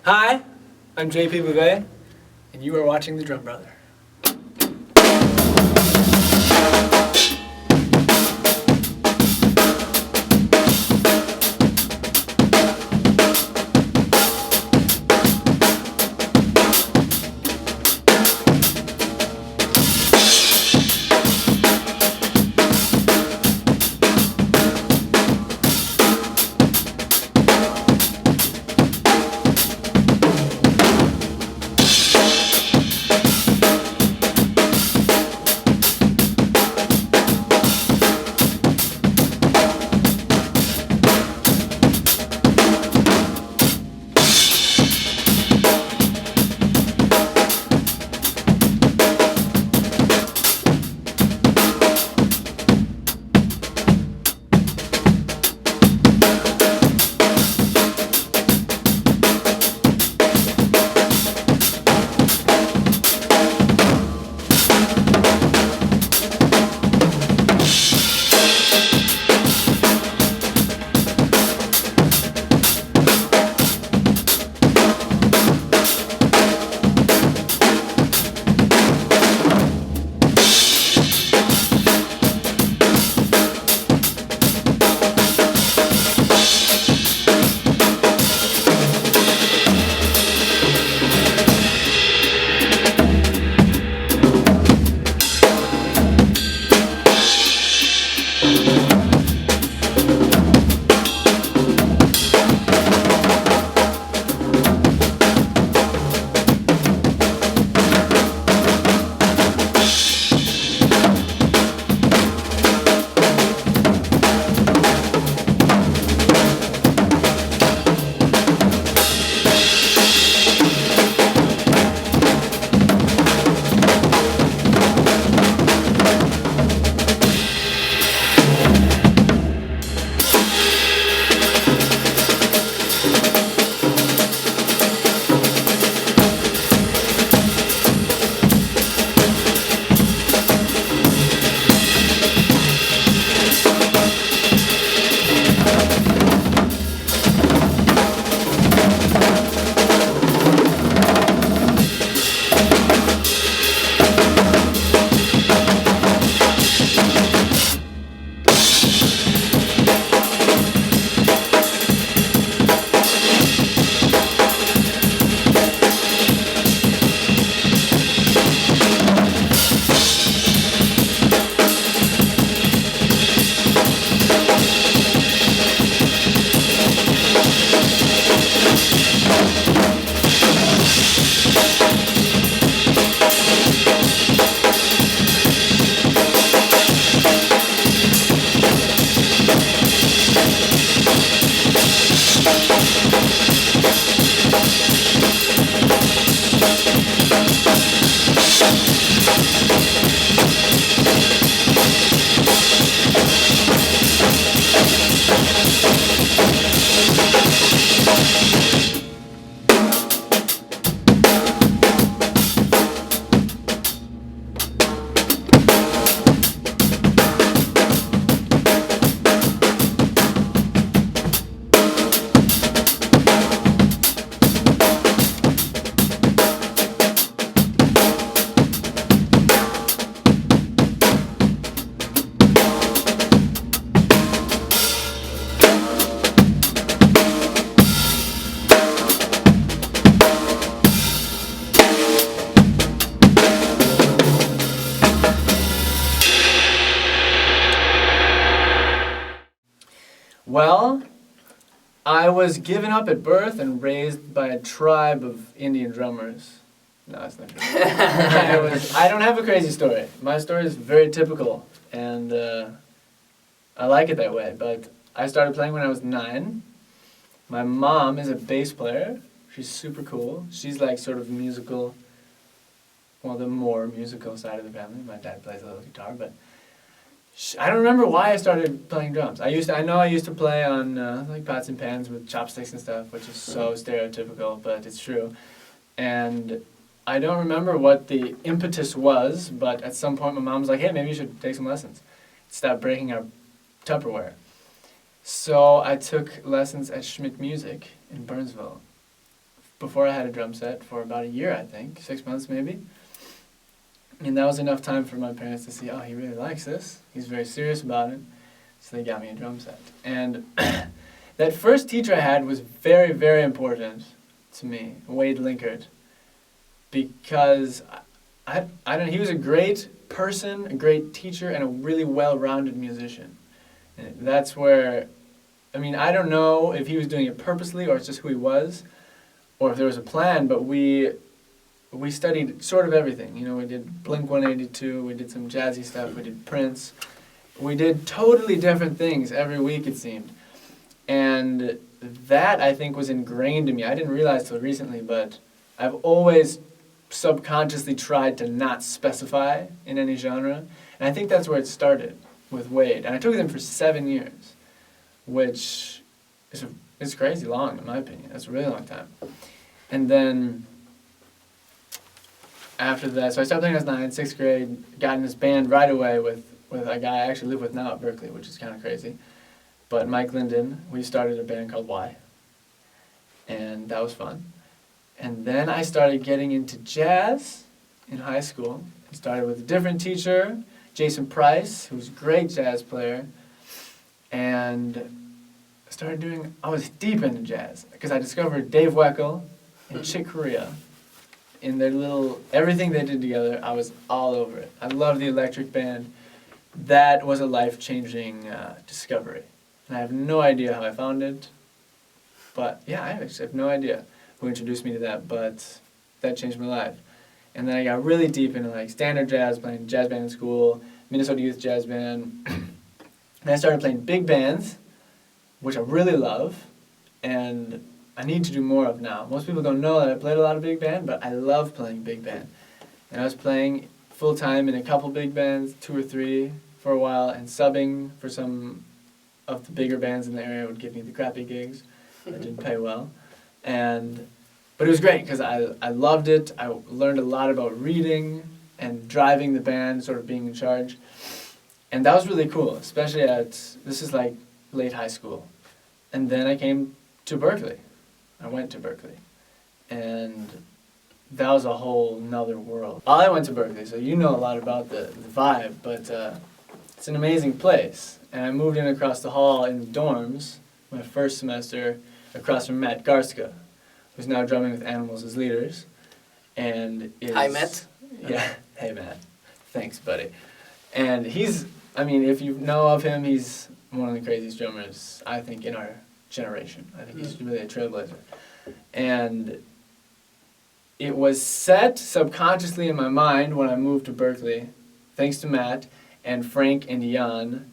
Hi, I'm JP Bouvet, and you are watching The Drum Brother. Well, I was given up at birth and raised by a tribe of Indian drummers. No, that's not true. I don't have a crazy story. My story is very typical, and I like it that way. But I started playing when I was 9. My mom is a bass player. She's super cool. She's like sort of musical, well, the more musical side of the family. My dad plays a little guitar, but I don't remember why I started playing drums. I know I used to play on like pots and pans with chopsticks and stuff, which is so stereotypical, but it's true. And I don't remember what the impetus was, but at some point my mom was like, hey, maybe you should take some lessons. Stop breaking our Tupperware. So I took lessons at Schmidt Music in Burnsville before I had a drum set for about a year, I think, 6 months maybe. And that was enough time for my parents to see, oh, he really likes this. He's very serious about it. So they got me a drum set. And that first teacher I had was very, very important to me, Wade Linkert, because I don't know, he was a great person, a great teacher, and a really well-rounded musician. And that's where, I mean, I don't know if he was doing it purposely or it's just who he was, or if there was a plan, but we studied sort of everything. You know, we did Blink-182, we did some jazzy stuff, we did Prince. We did totally different things every week, it seemed. And that, I think, was ingrained in me. I didn't realize till recently, but I've always subconsciously tried to not specify in any genre. And I think that's where it started with Wade. And I took them for 7 years, which is crazy long, in my opinion. That's a really long time. And then after that, so I started playing when I was 9, 6th grade, got in this band right away with a guy I actually live with now at Berkeley, which is kind of crazy. But Mike Linden, we started a band called Y. And that was fun. And then I started getting into jazz in high school. I started with a different teacher, Jason Price, who's a great jazz player. And I was deep into jazz because I discovered Dave Weckl and Chick Corea. In their everything they did together, I was all over it. I love the electric band. That was a life-changing discovery. And I have no idea how I found it. But yeah, I actually have no idea who introduced me to that, but that changed my life. And then I got really deep into like standard jazz, playing jazz band in school, Minnesota Youth Jazz Band. And I started playing big bands, which I really love, and I need to do more of now. Most people don't know that I played a lot of big band, but I love playing big band. And I was playing full-time in a couple big bands, 2 or 3 for a while, and subbing for some of the bigger bands in the area would give me the crappy gigs that didn't pay well. But it was great because I loved it. I learned a lot about reading and driving the band, sort of being in charge. And that was really cool, especially this is like late high school. And then I came to Berkeley. I went to Berkeley. And that was a whole nother world. I went to Berkeley, so you know a lot about the vibe, but it's an amazing place. And I moved in across the hall in the dorms my first semester across from Matt Garska, who's now drumming with Animals as Leaders. And Hi, Matt. Yeah, hey, Matt. Thanks, buddy. And if you know of him, he's one of the craziest drummers, I think, in our generation. I think he's really a trailblazer. And it was set subconsciously in my mind when I moved to Berkeley, thanks to Matt and Frank and Jan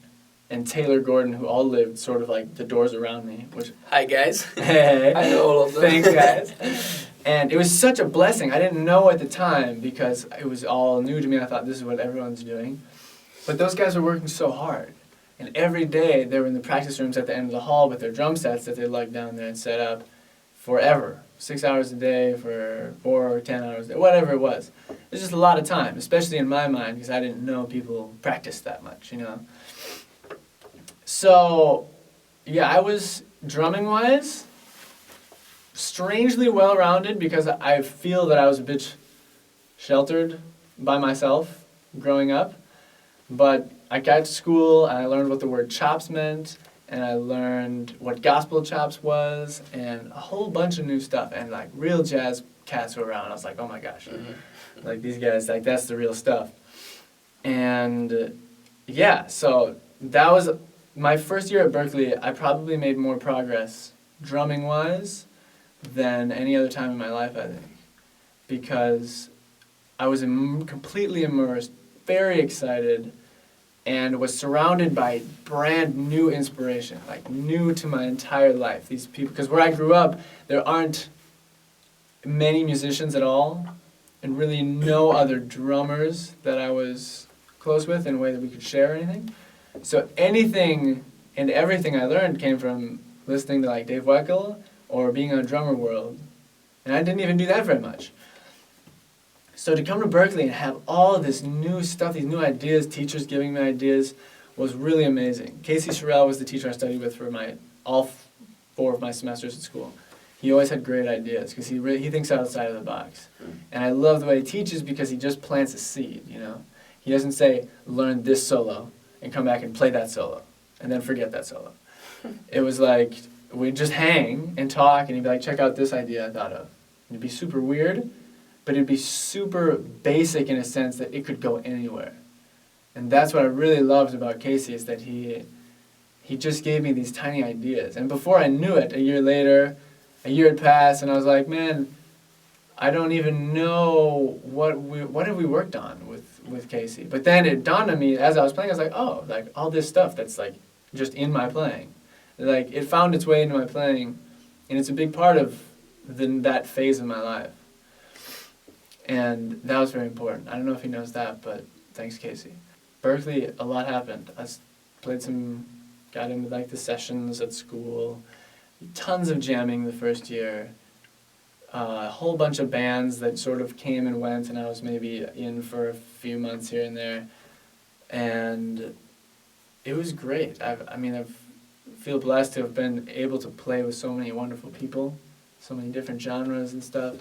and Taylor Gordon, who all lived sort of like the doors around me. Hi, guys. Hey. I know all of them. Thanks, guys. And it was such a blessing. I didn't know at the time because it was all new to me. I thought this is what everyone's doing. But those guys were working so hard. And every day they were in the practice rooms at the end of the hall with their drum sets that they lugged down there and set up forever. 6 hours a day for 4 or 10 hours a day, whatever it was. It was just a lot of time, especially in my mind, because I didn't know people practiced that much, you know. So, yeah, I was, drumming-wise, strangely well-rounded because I feel that I was a bit sheltered by myself growing up. But I got to school and I learned what the word chops meant, and I learned what gospel chops was, and a whole bunch of new stuff, and like real jazz cats were around. I was like, oh my gosh, like these guys, like that's the real stuff. And yeah, so that was my first year at Berkeley. I probably made more progress drumming-wise than any other time in my life, I think, because I was completely immersed, very excited, and was surrounded by brand new inspiration, like new to my entire life. These people, because where I grew up, there aren't many musicians at all, and really no other drummers that I was close with in a way that we could share anything. So anything and everything I learned came from listening to like Dave Weckl or being on Drummer World, and I didn't even do that very much. So to come to Berkeley and have all this new stuff, these new ideas, teachers giving me ideas, was really amazing. Casey Sherrill was the teacher I studied with for all 4 of my semesters at school. he always had great ideas because he thinks outside of the box. And I love the way he teaches because he just plants a seed, you know. He doesn't say, learn this solo and come back and play that solo and then forget that solo. It was like, we'd just hang and talk and he'd be like, check out this idea I thought of. It'd be super weird, but it'd be super basic in a sense that it could go anywhere. And that's what I really loved about Casey, is that he just gave me these tiny ideas. And before I knew it, a year had passed, and I was like, man, I don't even know what have we worked on with Casey. But then it dawned on me as I was playing, I was like, oh, like all this stuff that's like just in my playing. Like it found its way into my playing, and it's a big part of that phase of my life. And that was very important. I don't know if he knows that, but thanks, Casey. Berkeley, a lot happened. I got into like the sessions at school, tons of jamming the first year, a whole bunch of bands that sort of came and went, and I was maybe in for a few months here and there, and it was great. I feel blessed to have been able to play with so many wonderful people, so many different genres and stuff.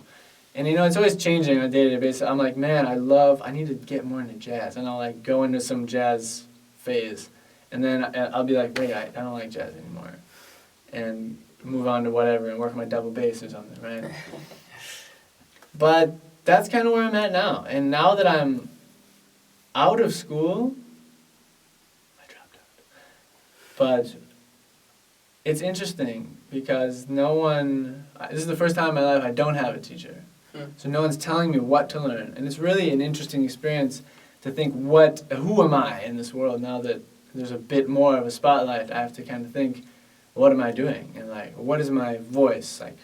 And you know, it's always changing on a day-to-day basis. I'm like, man, I need to get more into jazz, and I'll like go into some jazz phase, and then I'll be like, wait, I don't like jazz anymore, and move on to whatever and work on my double bass or something, right? But that's kind of where I'm at now. And now that I'm out of school, I dropped out. But it's interesting because this is the first time in my life I don't have a teacher. So no one's telling me what to learn. And it's really an interesting experience to think, who am I in this world now that there's a bit more of a spotlight? I have to kind of think, what am I doing? And like, what is my voice? Like,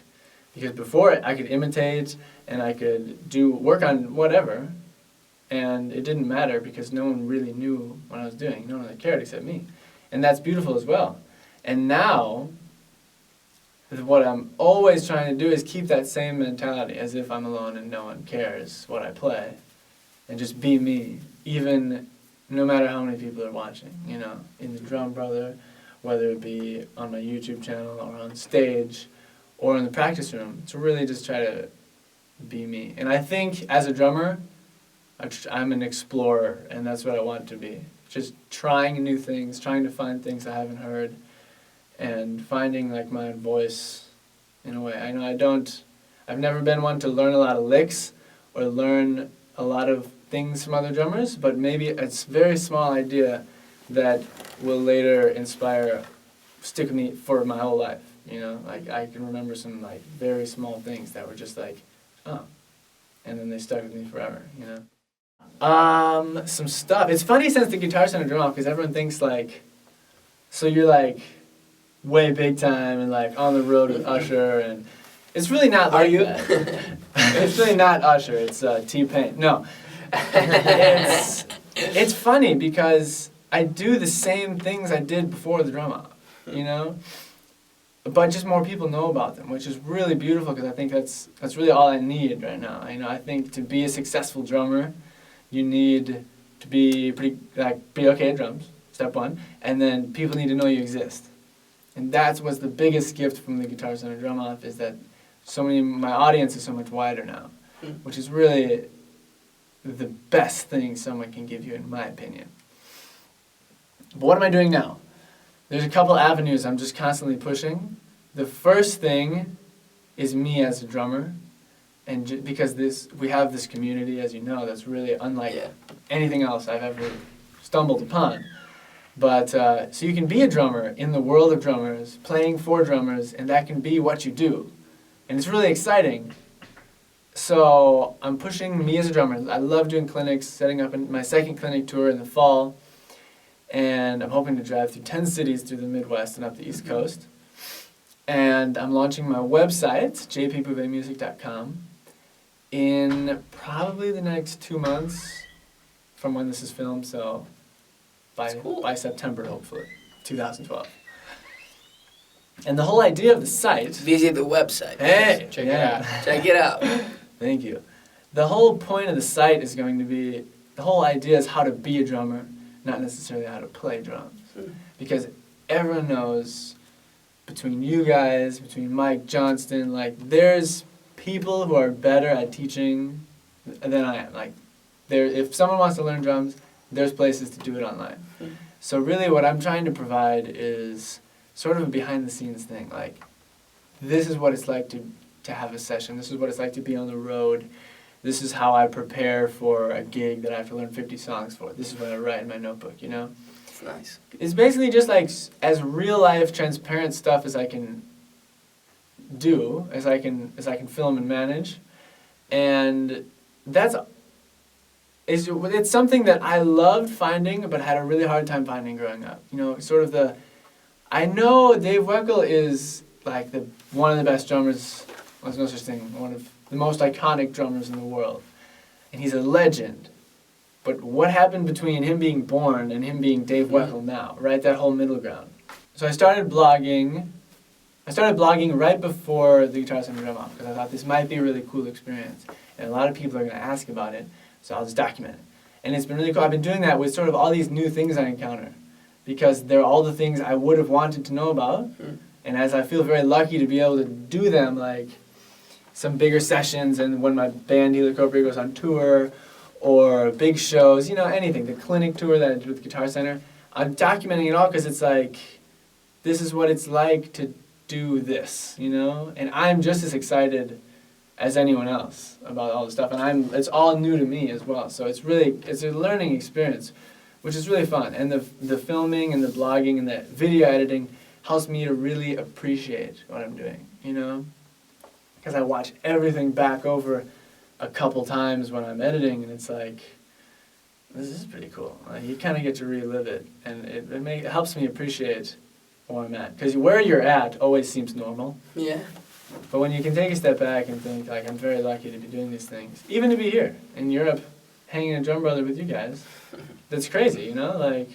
because before I could imitate and I could work on whatever, and it didn't matter because no one really knew what I was doing. No one really cared except me. And that's beautiful as well. And now, what I'm always trying to do is keep that same mentality, as if I'm alone and no one cares what I play, and just be me, even no matter how many people are watching, you know, in the Drum Brother, whether it be on my YouTube channel or on stage or in the practice room, to really just try to be me. And I think as a drummer, I'm an explorer, and that's what I want to be. Just trying new things, trying to find things I haven't heard, and finding like my own voice in a way. I know I've never been one to learn a lot of licks or learn a lot of things from other drummers, but maybe it's a very small idea that will later stick with me for my whole life, you know? Like I can remember some like very small things that were just like, oh, and then they stuck with me forever, you know? Some stuff. It's funny since the Guitar Center Drumm Off because everyone thinks like, so you're like way big time and like on the road with Usher, and it's really not like that. It's really not Usher, it's T-Pain. No. It's funny because I do the same things I did before the Drumm Off, you know? But just more people know about them, which is really beautiful because I think that's really all I need right now. You know, I think to be a successful drummer, you need to be be okay at drums, step one, and then people need to know you exist. And that was the biggest gift from the Guitar Center Drumm Off, is that my audience is so much wider now, which is really the best thing someone can give you, in my opinion. But what am I doing now? There's a couple avenues I'm just constantly pushing. The first thing is me as a drummer, and because we have this community, as you know, that's really unlike anything else I've ever stumbled upon. But so you can be a drummer in the world of drummers, playing for drummers, and that can be what you do. And it's really exciting. So I'm pushing me as a drummer. I love doing clinics, setting up my second clinic tour in the fall. And I'm hoping to drive through 10 cities through the Midwest and up the East Coast. And I'm launching my website, jpbouvetmusic.com, in probably the next 2 months from when this is filmed, so by September, hopefully, 2012. And the whole idea of the site... Visit the website. Hey! Check it out. Check it out. Thank you. The whole point of the site is going to be... The whole idea is how to be a drummer, not necessarily how to play drums. Because everyone knows between you guys, between Mike Johnston, like there's people who are better at teaching than I am. Like if someone wants to learn drums, there's places to do it online. Mm. So really what I'm trying to provide is sort of a behind the scenes thing. Like this is what it's like to have a session. This is what it's like to be on the road. This is how I prepare for a gig that I have to learn 50 songs for. This is what I write in my notebook, you know? It's nice. It's basically just like as real life transparent stuff as I can do, as I can film and manage. And it's something that I loved finding but had a really hard time finding growing up. You know, sort of I know Dave Weckl is like one of the best drummers, there's no such thing, one of the most iconic drummers in the world. And he's a legend. But what happened between him being born and him being Dave Weckl now, right? That whole middle ground. So I started blogging right before the Guitar Center Drumm Off because I thought this might be a really cool experience. And a lot of people are going to ask about it, so I'll just document it. And it's been really cool. I've been doing that with sort of all these new things I encounter because they're all the things I would have wanted to know about. And as I feel very lucky to be able to do them, like some bigger sessions and when my band Helicopter goes on tour or big shows, you know, anything. The clinic tour that I did with Guitar Center, I'm documenting it all because it's like, this is what it's like to do this, you know? And I'm just as excited as anyone else about all the stuff. And it's all new to me as well. So it's a learning experience, which is really fun. And the filming and the blogging and the video editing helps me to really appreciate what I'm doing, you know? Because I watch everything back over a couple times when I'm editing, and it's like, this is pretty cool. You kind of get to relive it, and it helps me appreciate where I'm at. Because where you're at always seems normal. Yeah. But when you can take a step back and think, like, I'm very lucky to be doing these things, even to be here in Europe, hanging a drum brother with you guys, that's crazy, you know? Like,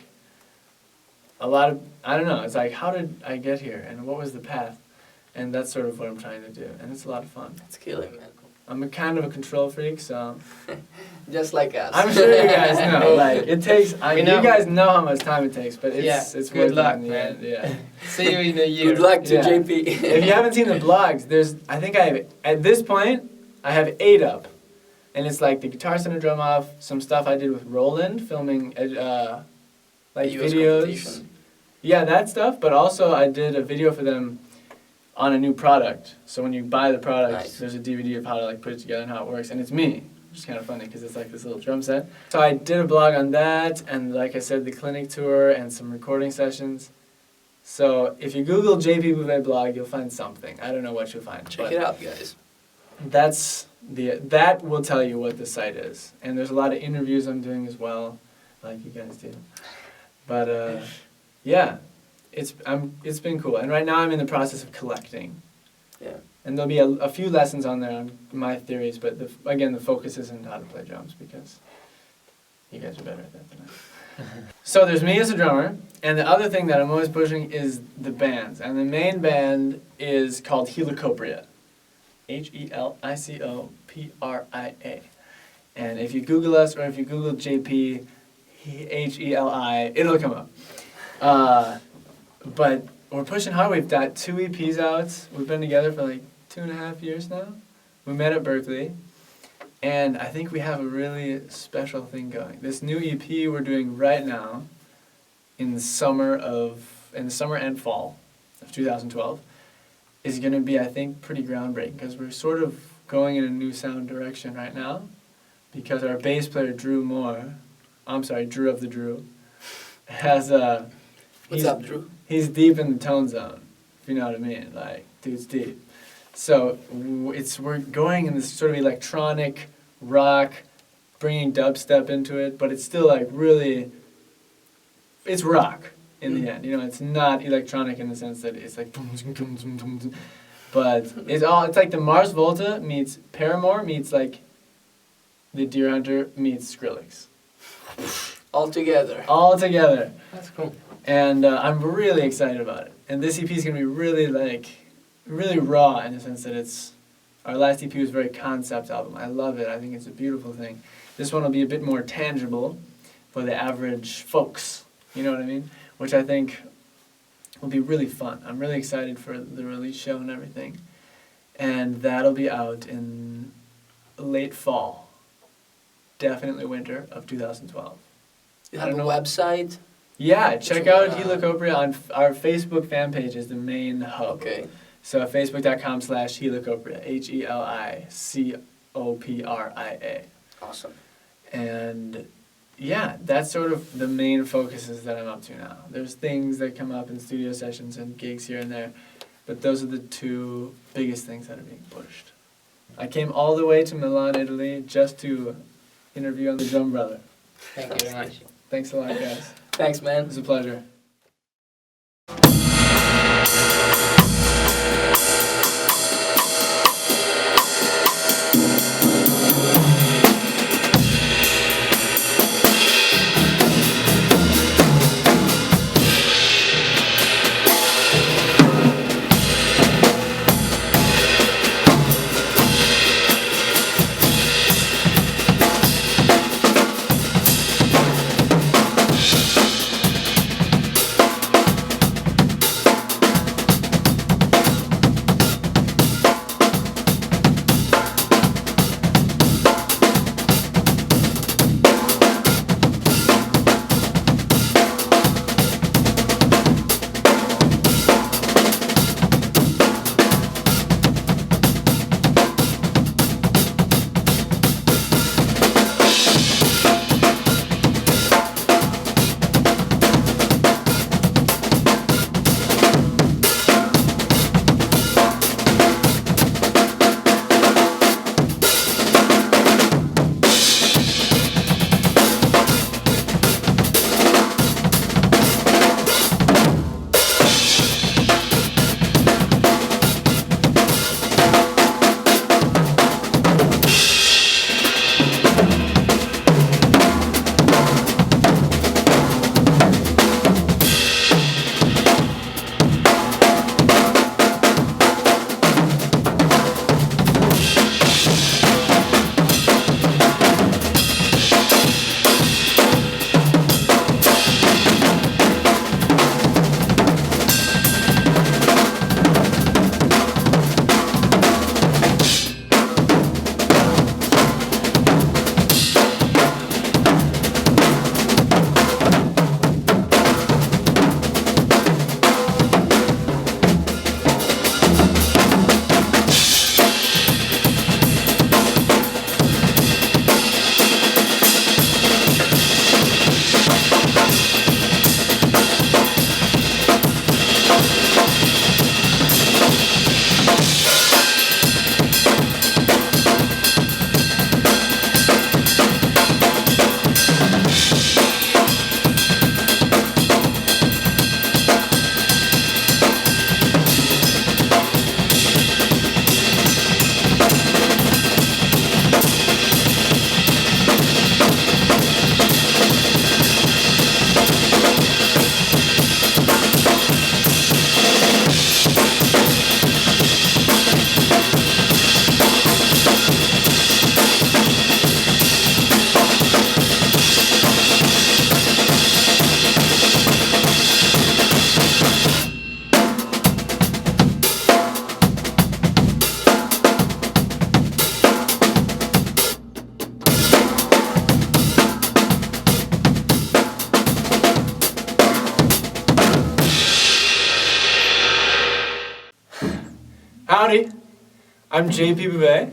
I don't know, it's like, how did I get here, and what was the path? And that's sort of what I'm trying to do, and it's a lot of fun. It's killing, man. I'm a kind of a control freak, so... Just like us. I'm sure you guys know, like, it takes... you guys know how much time it takes, but it's good worth luck, it in the man. end, yeah. See you in a year. Good luck to Yeah. JP. If you haven't seen the blogs, at this point, I have 8 up. And it's like the Guitar Center Drumm Off, some stuff I did with Roland, filming like US videos. competition. Yeah, that stuff, but also I did a video for them on a new product. So when you buy the product, Nice. there's a DVD of how to like put it together and how it works, and it's me, which is kind of funny because it's like this little drum set. So I did a blog on that, and like I said, the clinic tour and some recording sessions. So if you Google JP Bouvet blog, you'll find something. I don't know what you'll find. Check it out, guys. That will tell you what the site is, and there's a lot of interviews I'm doing as well, like you guys do. But yeah. It's been cool, and right now I'm in the process of collecting. Yeah. And there'll be a few lessons on there on my theories, but again, the focus isn't how to play drums because you guys are better at that than I. So there's me as a drummer, and the other thing that I'm always pushing is the bands, and the main band is called Helicopria, Helicopria. And if you Google us or if you Google JP Heli, it'll come up. But we're pushing hard. We've got 2 EPs out. We've been together for like 2.5 years now. We met at Berkeley. And I think we have a really special thing going. This new EP we're doing right now in the summer and fall of 2012 is going to be, I think, pretty groundbreaking because we're sort of going in a new sound direction right now because our bass player Drew of the Drew, has a... What's up, Drew? He's deep in the tone zone, if you know what I mean. Like, dude's deep. So we're going in this sort of electronic rock, bringing dubstep into it, but it's still like really, it's rock in the end. You know, it's not electronic in the sense that it's like, but it's like the Mars Volta meets Paramore meets like the Deer Hunter meets Skrillex. All together. All together. That's cool. And I'm really excited about it. And this EP is going to be really raw in the sense that our last EP was a very concept album. I love it. I think it's a beautiful thing. This one will be a bit more tangible for the average folks. You know what I mean? Which will be really fun. I'm really excited for the release show and everything. And that'll be out in late fall, definitely winter of 2012. You I have a don't know. website? Yeah, check out Helicopria on our Facebook fan page is the main hub. Okay. So facebook.com/Helicopria, HELICOPRIA. Awesome. And yeah, that's sort of the main focuses that I'm up to now. There's things that come up in studio sessions and gigs here and there, but those are the two biggest things that are being pushed. I came all the way to Milan, Italy, just to interview on the Drum Brother. Thank you very much. Thanks a lot, guys. Thanks, man. It was a pleasure. Howdy, I'm JP Bouvet,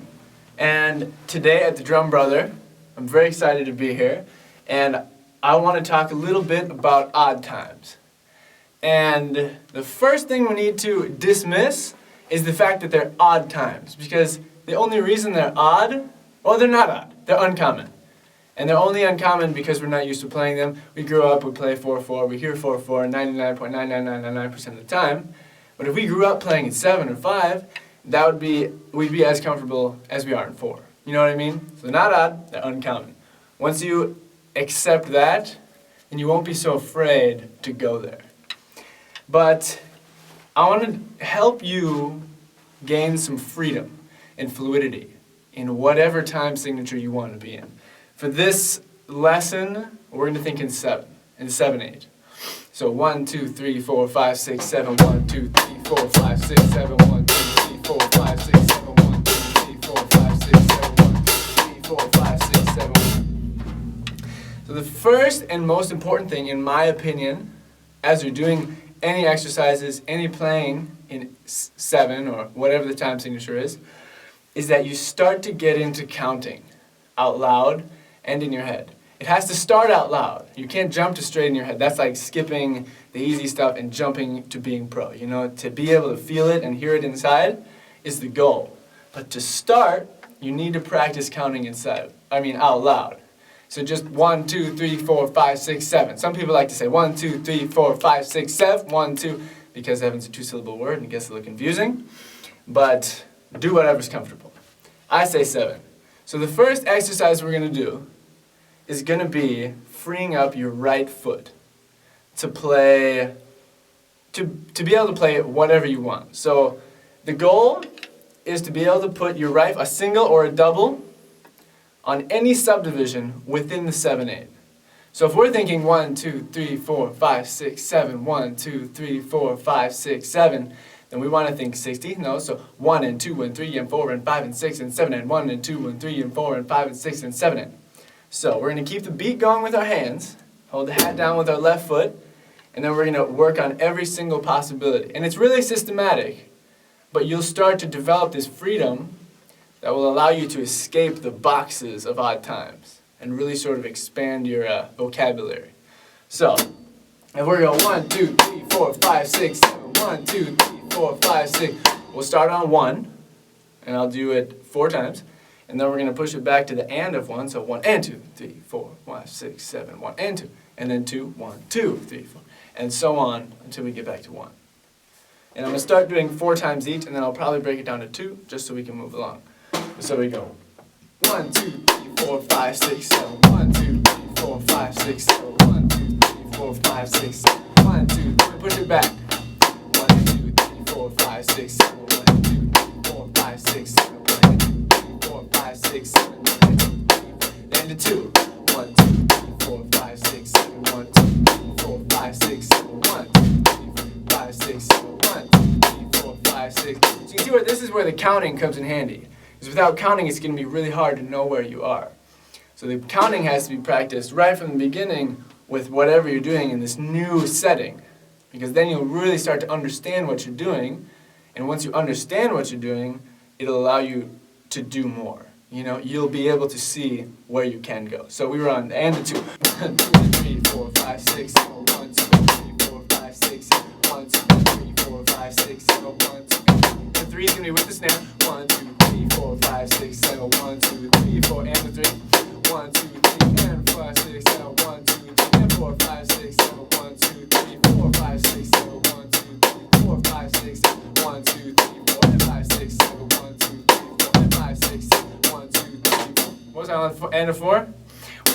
and today at the Drum Brother, I'm very excited to be here, and I want to talk a little bit about odd times. And the first thing we need to dismiss is the fact that they're odd times, because the only reason they're odd, well, they're not odd, they're uncommon. And they're only uncommon because we're not used to playing them. We grew up, we play 4/4, we hear 4/4 99.99999% of the time. But if we grew up playing in 7 or 5, we'd be as comfortable as we are in 4. You know what I mean? So they're not odd, they're uncommon. Once you accept that, then you won't be so afraid to go there. But I want to help you gain some freedom and fluidity in whatever time signature you want to be in. For this lesson, we're going to think in 7/8. So 1, 2, 3, 4, 5, 6, 7, 1, 2, 3, 4, 5, 6, 7, 1, 2, 3, 4, 5, 6, 7, 1, 2, 3, 4, 5, 6, 7, 1, 2, 3, 4, 5, 6, 7. So the first and most important thing, in my opinion, as you're doing any exercises, any playing in 7 or whatever the time signature is that you start to get into counting out loud and in your head. It has to start out loud. You can't jump to straight in your head. That's like skipping the easy stuff and jumping to being pro. You know, to be able to feel it and hear it inside is the goal. But to start, you need to practice counting out loud. So just 1, 2, 3, 4, 5, 6, 7. Some people like to say 1, 2, 3, 4, 5, 6, 7, 1, 2, because 7's a 2-syllable word and it gets a little confusing. But do whatever's comfortable. I say 7. So the first exercise we're going to do is going to be freeing up your right foot to play, to be able to play whatever you want. So the goal is to be able to put your a single or a double on any subdivision within the 7/8. So if we're thinking 1, 2, 3, 4, 5, 6, 7, 1, 2, 3, 4, 5, 6, 7, then we want to think 60. No, so 1 and 2 and 3 and 4 and 5 and 6 and 7 and 1 and 2 and 3 and 4 and 5 and 6 and 7 and. So we're going to keep the beat going with our hands, hold the hat down with our left foot, and then we're going to work on every single possibility. And it's really systematic, but you'll start to develop this freedom that will allow you to escape the boxes of odd times and really sort of expand your vocabulary. So, if we're going 1, 2, 3, 4, 5, 6, 7, 1, 2, 3, 4, 5, 6, we'll start on 1, and I'll do it 4 times. And then we're going to push it back to the and of 1, so 1 and 2, 3, 4, 5, 6, 7, 1 and 2, and then 2, 1, 2, 3, 4, and so on until we get back to 1. And I'm going to start doing 4 times each, and then I'll probably break it down to 2, just so we can move along. So we go 1, 2, 3, 4, 5, 6, 7, 1, 2, 3, 4, 5, 6, 7, 1, 2, 3, 4, 5, 6, 7, 1, 2, 3, push it back. 1, 2, 3, 4, 5, 6, 7, 1, 2, 3, 4, 5, 6, 7, 1, 2, 3, 4, 5, 6, 7, 1, 2, 3, then to 2. 1, 2, 3, 4, 5, 6, 7, 1, 2, 3, 4, 5, 6, 7, 1, 2, 3, 5, 6, 7, 1, 2, 3, 4, 5, 6. So you can see this is where the counting comes in handy. Because without counting, it's going to be really hard to know where you are. So the counting has to be practiced right from the beginning with whatever you're doing in this new setting. Because then you'll really start to understand what you're doing. And once you understand what you're doing, it'll allow you to do more. You know, you'll be able to see where you can go. So we were on the and the 2. 1, 2, 3, 4, 5, 6, 7, 1, 2, 3, 4, 5, 6, 7, 1, 2, 3, 4, 5, 6, 7, 1, 2. The 3 is going to be with the snare. 1, 2, 3, 4, 5, 6, 7, 1, 2, 3, 4, and the 3. 1, 2, 3, and 5, 6, 7, 1, 2, 3, and 4, 5, 6, 7, 1, 2, 3, 4, 5, 6, 7, 1, 2, 3, 4, 5, 6, 7, 1, 2, 3, 4, and 5, 6, 7, 1, 2, 3, 4, and 5, 6, 7, 1, 2, 3, 4. What was that on and a 4?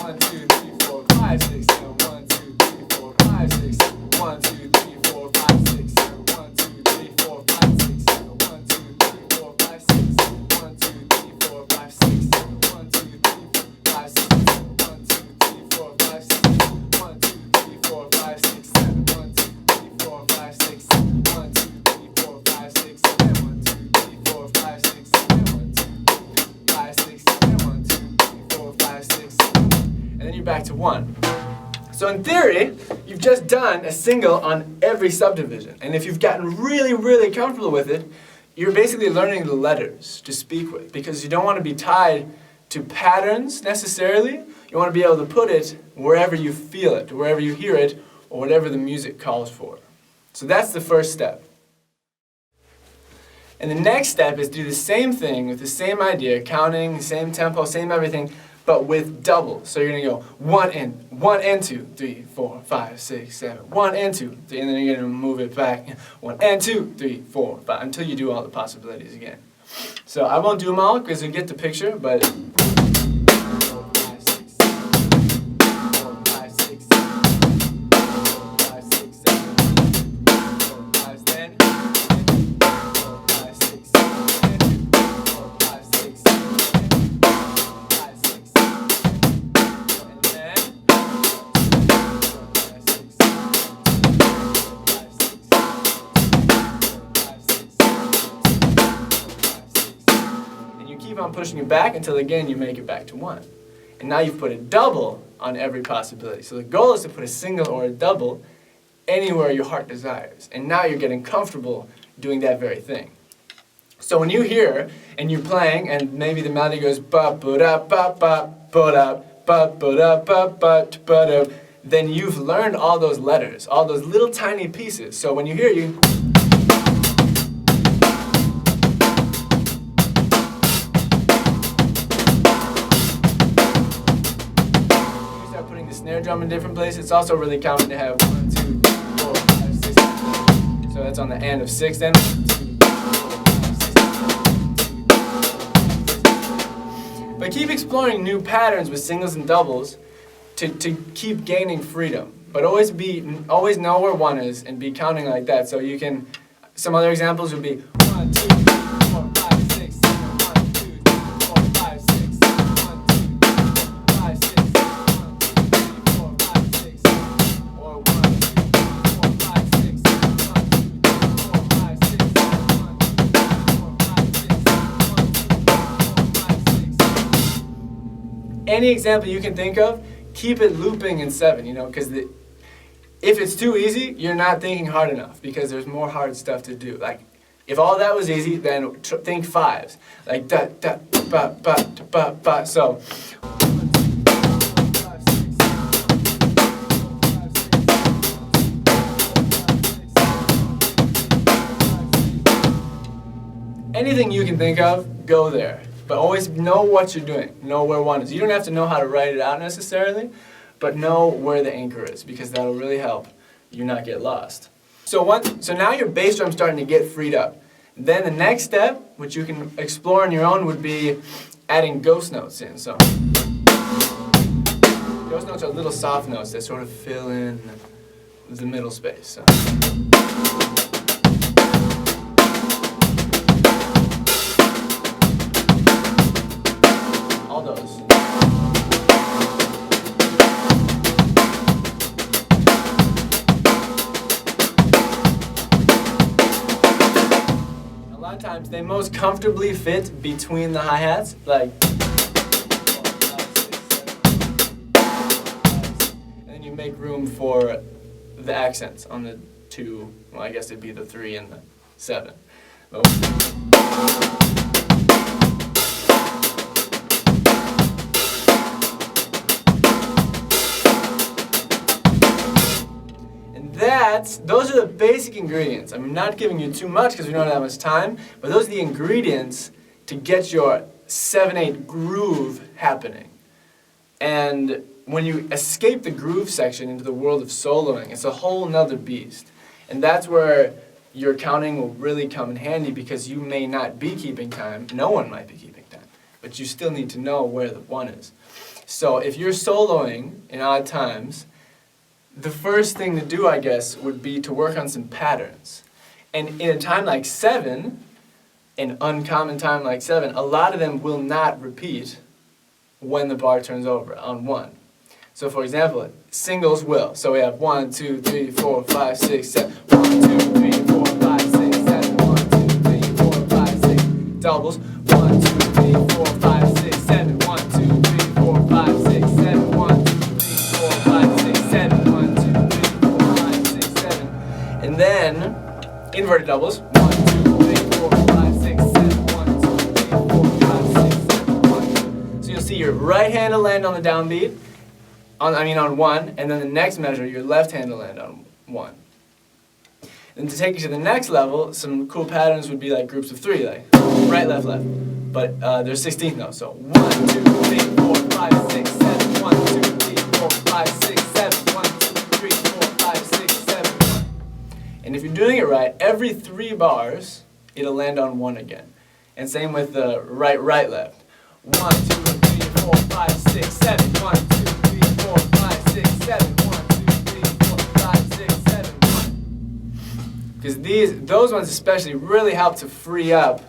1, 2, 3, 4, 5, 6, 7, 1, 2, 3, 4, 5, 6, 7, 1, 2, 3, 4, 5, 6, 7, 1, 2, 3, 4, 5, 6, 7, 1, 2, 3, 4, 5, 6, 7, 1, 2, 3, 4, 5, 6, 7, 1, 2, 3, 4, 5, 6, 7, 1, 2, 3, 4, 5, 6, 1, 2, 3, 4, 5, 6, 7, 1, 2, 3, 4, 5, 6, 7, 1, 2, 3, 4, 5, 6, 7, 1, 2, 3, 4, 5, 6, 7, 1, 2, 5, 6, 7, 1, 2, 3, 4, 5, 6, 7, and then you're back to 1. So in theory, you've just done a single on every subdivision. And if you've gotten really, really comfortable with it, you're basically learning the letters to speak with. Because you don't want to be tied to patterns necessarily. You want to be able to put it wherever you feel it, wherever you hear it, or whatever the music calls for. So that's the first step. And the next step is to do the same thing with the same idea, counting, same tempo, same everything, but with doubles. So you're going to go 1 and 2, 3, 4, 5, 6, 7, 1 and 2, 3, and then you're going to move it back 1 and 2, 3, 4, 5, until you do all the possibilities again. So I won't do them all because you get the picture, but 4, 5, 6, 7, 4, 5, 6, 7, 4, 5, 6, 7, 4, 5, 10, 4, 5, 6, 7, 4, 5, 6, 7, 5, 6, 7, and then 4, 5, 6, 7, keep on pushing it back until again you make it back to 1. And now you've put a double on every possibility. So the goal is to put a single or a double anywhere your heart desires. And now you're getting comfortable doing that very thing. So when you hear and you're playing and maybe the melody goes ba ba da ba ba ba da ba ba da ba ba ba da, then you've learned all those letters, all those little tiny pieces. So when you hear you start putting the snare drum in different places, it's also really common to have 1, 2, 3, 4, 5, 6, 7. So that's on the end of 6 then. 1, 2, 3, 4, 5, 6, 7. But keep exploring new patterns with singles and doubles to keep gaining freedom. But always know where 1 is and be counting like that. So you can, some other examples would be 1, 2, 3, 4, 5, 6, 7, 1, 2, 3, 4, 5, 6, 7, 1, 2, 3, 4, 5, 6, 7, 1, 2, 3, 4, 5, 6, 7, or 1, 2, 3, 4, 5, 6, 7, 1, 2, 3, 4, 5, 6, 7, 1, 2, 3, 4, 5, 6, 7, 1, 2, 3, 4, 5, 6, 7. Any example you can think of, keep it looping in 7, because if it's too easy, you're not thinking hard enough because there's more hard stuff to do. Like, if all that was easy, then think 5s. Like, da, da, ba, ba, ba, ba. So, anything you can think of, go there. But always know what you're doing. Know where 1 is. You don't have to know how to write it out necessarily, but know where the anchor is because that'll really help you not get lost. So now your bass drum's starting to get freed up. Then the next step, which you can explore on your own, would be adding ghost notes in. So ghost notes are little soft notes that sort of fill in the middle space. So. All those. A lot of times they most comfortably fit between the hi-hats, like, and then you make room for the accents on the 2, well I guess it'd be the 3 and the 7. Those are the basic ingredients. I'm not giving you too much because we don't have that much time, but those are the ingredients to get your 7/8 groove happening. And when you escape the groove section into the world of soloing, it's a whole nother beast. And that's where your counting will really come in handy because you may not be keeping time, no one might be keeping time, but you still need to know where the 1 is. So if you're soloing in odd times, the first thing to do, I guess, would be to work on some patterns. And in a time like 7, an uncommon time like 7, a lot of them will not repeat when the bar turns over on 1. So for example, singles will. So we have 1, 2, 3, 4, 5, 6, 7. 1, 2, 3, 4, 5, 6, 7. 1, 2, 3, 4, 5, 6. Doubles. 1, 2, 3, 4, 5, 6, 7. 1, 2, 3, 4, 5, 6, 7. 1, 2, 3, 4, 5, 6, 7. 1, 2, 3, 4, 5, 6, 7. And then inverted doubles. 1, 2, 3, 4, 5, 6, 7. 1, 2, 3, 4, 5, 6, 7. 1. So you'll see your right hand will land on the downbeat. On 1, and then the next measure, your left hand will land on 1. And to take you to the next level, some cool patterns would be like groups of 3, like right, left, left. But there's 16th notes, so 1, 2, 3, 4, 5, 6, 7. 1, 2, 3, 4, 5, 6, 7. 1, 2, 3, 4, 5, 6, 7, 1. And if you're doing it right, every 3 bars, it'll land on 1 again. And same with the right, right, left. 1, 2, 3, 4, 5, 6, 7. 1, 2, 4, 5, 6, 7, 1, 2, 3, 4, 5, 6, 7, 1. Because those ones especially really help to free up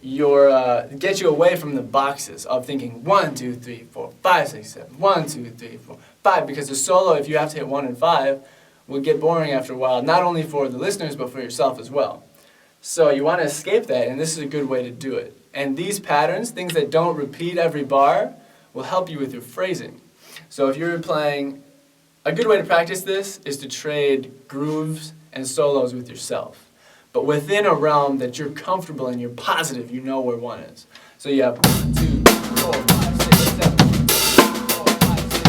your, get you away from the boxes of thinking 1, 2, 3, 4, 5, 6, 7, 1, 2, 3, 4, 5. Because the solo, if you have to hit 1 and 5, will get boring after a while, not only for the listeners, but for yourself as well. So you want to escape that, and this is a good way to do it. And these patterns, things that don't repeat every bar, will help you with your phrasing. So if you're playing, a good way to practice this is to trade grooves and solos with yourself. But within a realm that you're comfortable in, you're positive, you know where one is. So you have 1, 2, 4, 5, 6, 7. 4, 5, 6, 7. 5, 6,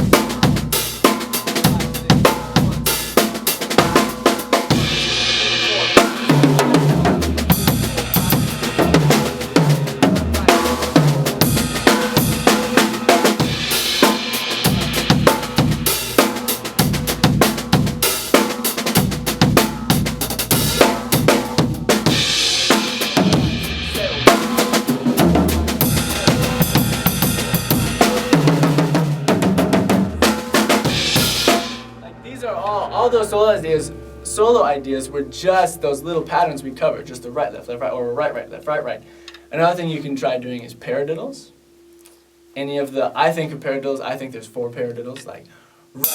all those solo ideas were just those little patterns we covered, just the right, left, right, or right, left, right. Another thing you can try doing is paradiddles. Any of the, I think of paradiddles, I think there's 4 paradiddles, like right,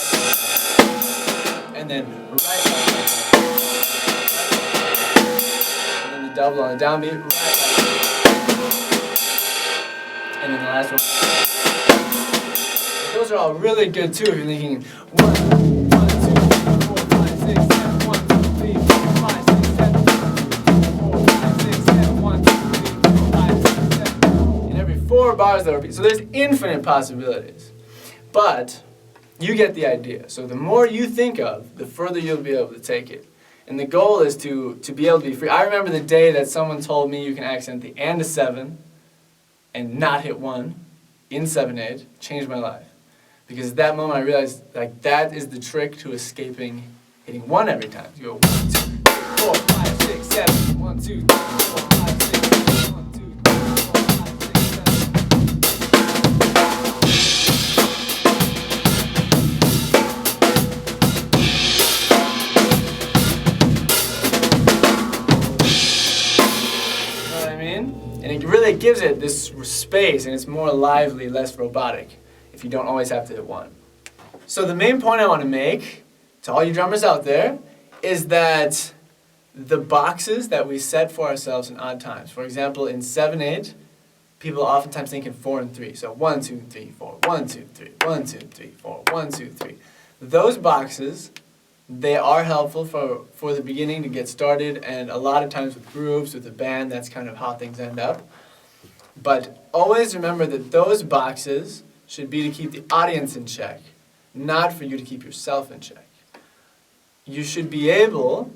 and then right, and then the double on the downbeat, right, and then the last one. Those are all really good too if you're thinking 1, 2, 4, 5, 6, 7, 1, 2, 3, 4, 5, 6, 7, 4, 5, 6, 7, 1, 2, 3, 4, 5, 6, 7. In every 4 bars that repeat. So there's infinite possibilities. But you get the idea. So the more you think of, the further you'll be able to take it. And the goal is to be able to be free. I remember the day that someone told me you can accent the and a 7 and not hit 1 in 7/8. Changed my life. Because at that moment I realized like that is the trick to escaping hitting 1 every time. You go 1, 2, 3, 4, 5, 6, 7, 1, 2, 3, 4, 5, 6, 7, 1, 2, 3, 4, 5, 6, 7. You know what I mean? And it really gives it this space and it's more lively, less robotic. If you don't always have to hit 1. So the main point I want to make to all you drummers out there is that the boxes that we set for ourselves in odd times, for example in 7/8, people oftentimes think in 4 and 3. So 1, 2, 3, 4, 1, 2, 3, 1, 2, 3, 4, 1, 2, 3. Those boxes, they are helpful for the beginning to get started, and a lot of times with grooves, with a band, that's kind of how things end up. But always remember that those boxes should be to keep the audience in check, not for you to keep yourself in check. You should be able,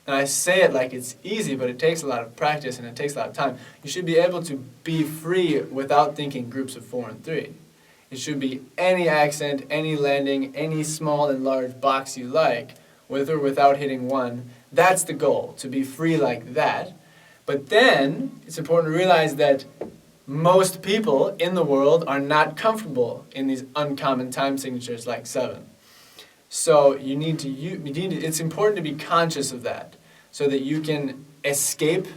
and I say it like it's easy, but it takes a lot of practice and it takes a lot of time. You should be able to be free without thinking groups of 4 and 3. It should be any accent, any landing, any small and large box you like, with or without hitting 1. That's the goal, to be free like that. But then, it's important to realize that most people in the world are not comfortable in these uncommon time signatures like 7. So it's important to be conscious of that so that you can escape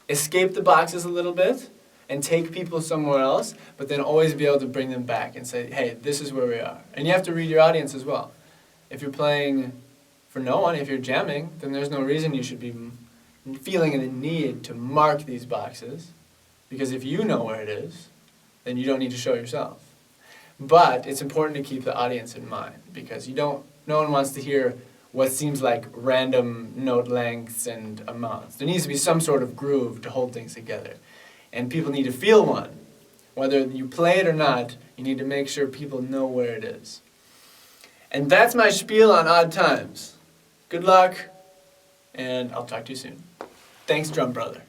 the boxes a little bit and take people somewhere else, but then always be able to bring them back and say, hey, this is where we are. And you have to read your audience as well. If you're playing for no one, if you're jamming, then there's no reason you should be feeling the need to mark these boxes. Because if you know where it is, then you don't need to show yourself. But it's important to keep the audience in mind because no one wants to hear what seems like random note lengths and amounts. There needs to be some sort of groove to hold things together. And people need to feel one. Whether you play it or not, you need to make sure people know where it is. And that's my spiel on odd times. Good luck, and I'll talk to you soon. Thanks, Drum Brother.